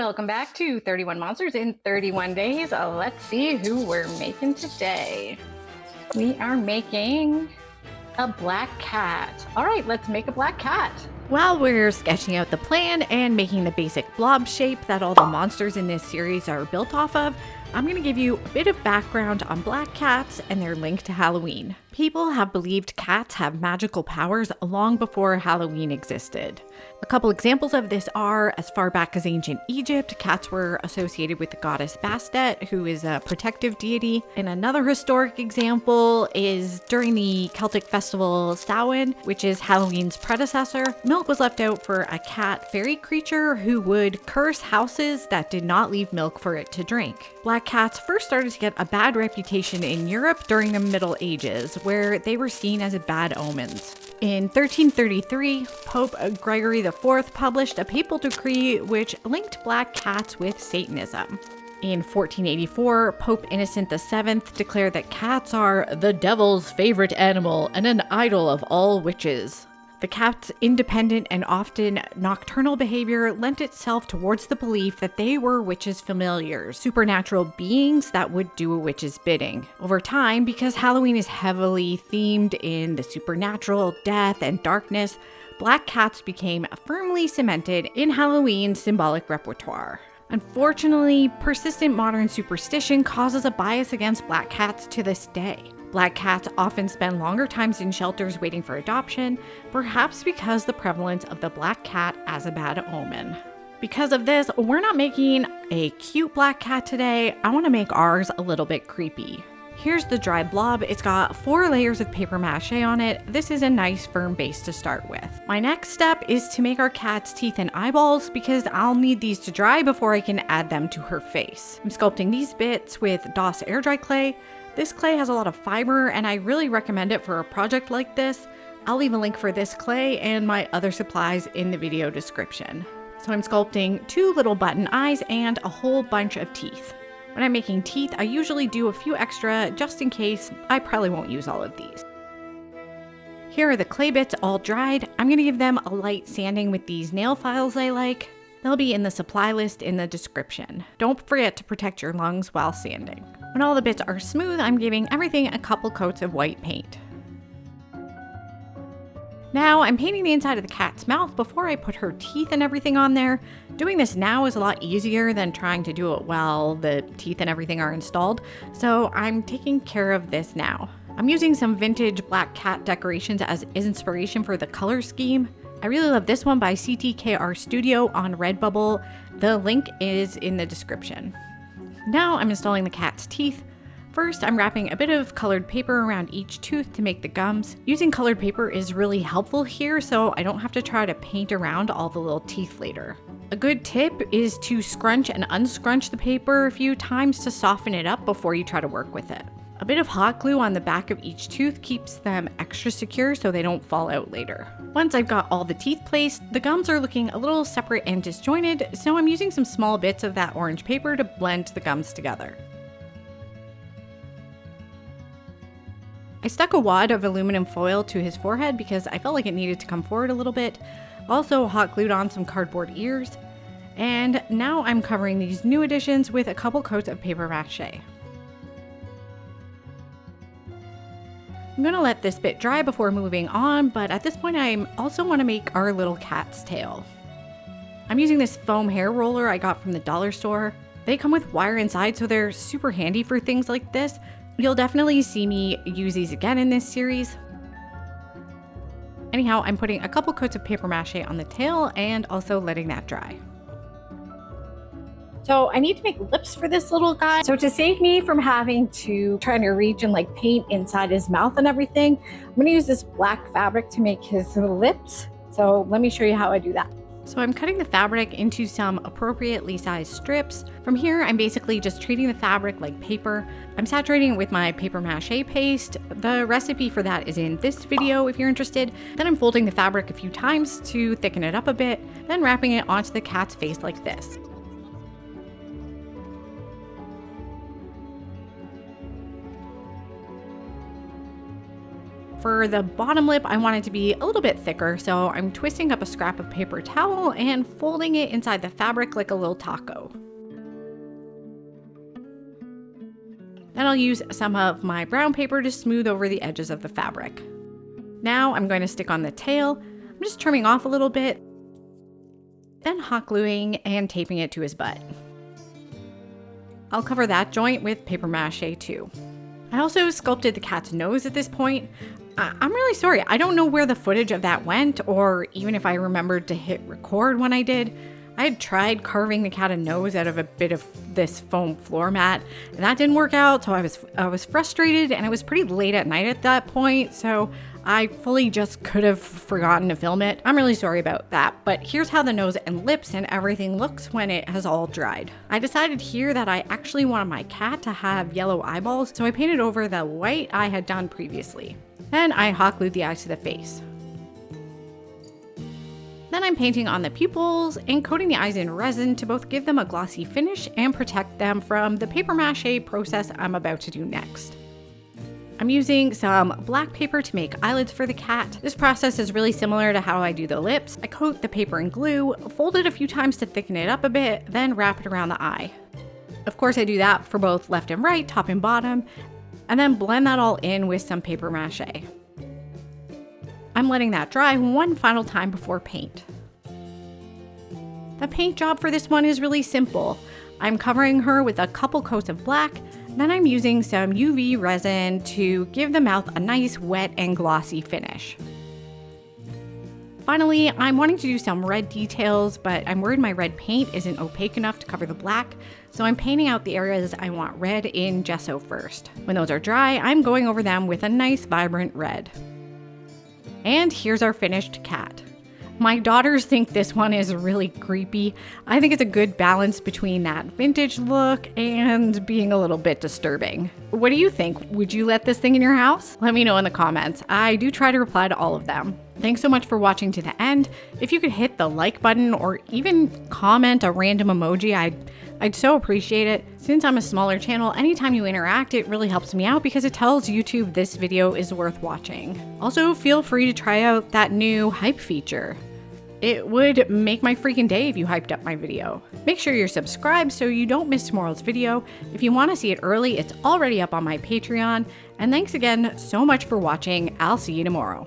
Welcome back to 31 Monsters in 31 Days. Let's see who we're making today. We are making a black cat. All right, let's make a black cat. While we're sketching out the plan and making the basic blob shape that all the monsters in this series are built off of, I'm going to give you a bit of background on black cats and their link to Halloween. People have believed cats have magical powers long before Halloween existed. A couple examples of this are, as far back as ancient Egypt, cats were associated with the goddess Bastet, who is a protective deity. And another historic example is during the Celtic festival Samhain, which is Halloween's predecessor. Milk was left out for a cat fairy creature who would curse houses that did not leave milk for it to drink. Black cats first started to get a bad reputation in Europe during the Middle Ages, where they were seen as bad omens. In 1333, Pope Gregory IV published a papal decree which linked black cats with Satanism. In 1484, Pope Innocent VII declared that cats are the devil's favorite animal and an idol of all witches. The cat's independent and often nocturnal behavior lent itself towards the belief that they were witches' familiars, supernatural beings that would do a witch's bidding. Over time, because Halloween is heavily themed in the supernatural, death, and darkness, black cats became firmly cemented in Halloween's symbolic repertoire. Unfortunately, persistent modern superstition causes a bias against black cats to this day. Black cats often spend longer times in shelters waiting for adoption, perhaps because the prevalence of the black cat as a bad omen. Because of this, we're not making a cute black cat today. I want to make ours a little bit creepy. Here's the dry blob. It's got 4 layers of paper mache on it. This is a nice firm base to start with. My next step is to make our cat's teeth and eyeballs because I'll need these to dry before I can add them to her face. I'm sculpting these bits with DOS air dry clay. This clay has a lot of fiber and I really recommend it for a project like this. I'll leave a link for this clay and my other supplies in the video description. So I'm sculpting 2 little button eyes and a whole bunch of teeth. When I'm making teeth, I usually do a few extra just in case. I probably won't use all of these. Here are the clay bits all dried. I'm going to give them a light sanding with these nail files I like. They'll be in the supply list in the description. Don't forget to protect your lungs while sanding. When all the bits are smooth, I'm giving everything a couple coats of white paint. Now I'm painting the inside of the cat's mouth before I put her teeth and everything on there. Doing this now is a lot easier than trying to do it while the teeth and everything are installed, so I'm taking care of this now. I'm using some vintage black cat decorations as inspiration for the color scheme. I really love this one by CTKR Studio on Redbubble. The link is in the description. Now I'm installing the cat's teeth. First, I'm wrapping a bit of colored paper around each tooth to make the gums. Using colored paper is really helpful here, so I don't have to try to paint around all the little teeth later. A good tip is to scrunch and unscrunch the paper a few times to soften it up before you try to work with it. A bit of hot glue on the back of each tooth keeps them extra secure so they don't fall out later. Once I've got all the teeth placed, the gums are looking a little separate and disjointed, so I'm using some small bits of that orange paper to blend the gums together. I stuck a wad of aluminum foil to his forehead because I felt like it needed to come forward a little bit. Also hot glued on some cardboard ears. And now I'm covering these new additions with a couple coats of paper mache. I'm gonna let this bit dry before moving on, but at this point I also want to make our little cat's tail. I'm using this foam hair roller I got from the dollar store. They come with wire inside, so they're super handy for things like this. You'll definitely see me use these again in this series. Anyhow, I'm putting a couple coats of paper mache on the tail and also letting that dry. So I need to make lips for this little guy. So to save me from having to try to reach and like paint inside his mouth and everything, I'm gonna use this black fabric to make his lips. So let me show you how I do that. So I'm cutting the fabric into some appropriately sized strips. From here, I'm basically just treating the fabric like paper. I'm saturating it with my paper mache paste. The recipe for that is in this video if you're interested. Then I'm folding the fabric a few times to thicken it up a bit, then wrapping it onto the cat's face like this. For the bottom lip, I want it to be a little bit thicker, so I'm twisting up a scrap of paper towel and folding it inside the fabric like a little taco. Then I'll use some of my brown paper to smooth over the edges of the fabric. Now I'm going to stick on the tail. I'm just trimming off a little bit, then hot gluing and taping it to his butt. I'll cover that joint with paper mache too. I also sculpted the cat's nose at this point. I'm really sorry, I don't know where the footage of that went, or even if I remembered to hit record when I did. I had tried carving the cat a nose out of a bit of this foam floor mat, and that didn't work out, so I was frustrated, and it was pretty late at night at that point, so I fully just could have forgotten to film it. I'm really sorry about that, but here's how the nose and lips and everything looks when it has all dried. I decided here that I actually wanted my cat to have yellow eyeballs, so I painted over the white I had done previously. Then I hot glued the eyes to the face. Then I'm painting on the pupils and coating the eyes in resin to both give them a glossy finish and protect them from the paper mache process I'm about to do next. I'm using some black paper to make eyelids for the cat. This process is really similar to how I do the lips. I coat the paper in glue, fold it a few times to thicken it up a bit, then wrap it around the eye. Of course, I do that for both left and right, top and bottom, and then blend that all in with some paper mache. I'm letting that dry one final time before paint. The paint job for this one is really simple. I'm covering her with a couple coats of black, then I'm using some UV resin to give the mouth a nice wet and glossy finish. Finally, I'm wanting to do some red details, but I'm worried my red paint isn't opaque enough to cover the black, so I'm painting out the areas I want red in gesso first. When those are dry, I'm going over them with a nice vibrant red. And here's our finished cat. My daughters think this one is really creepy. I think it's a good balance between that vintage look and being a little bit disturbing. What do you think? Would you let this thing in your house? Let me know in the comments. I do try to reply to all of them. Thanks so much for watching to the end. If you could hit the like button or even comment a random emoji, I'd so appreciate it. Since I'm a smaller channel, anytime you interact, it really helps me out because it tells YouTube this video is worth watching. Also, feel free to try out that new hype feature. It would make my freaking day if you hyped up my video. Make sure you're subscribed so you don't miss tomorrow's video. If you want to see it early, it's already up on my Patreon. And thanks again so much for watching. I'll see you tomorrow.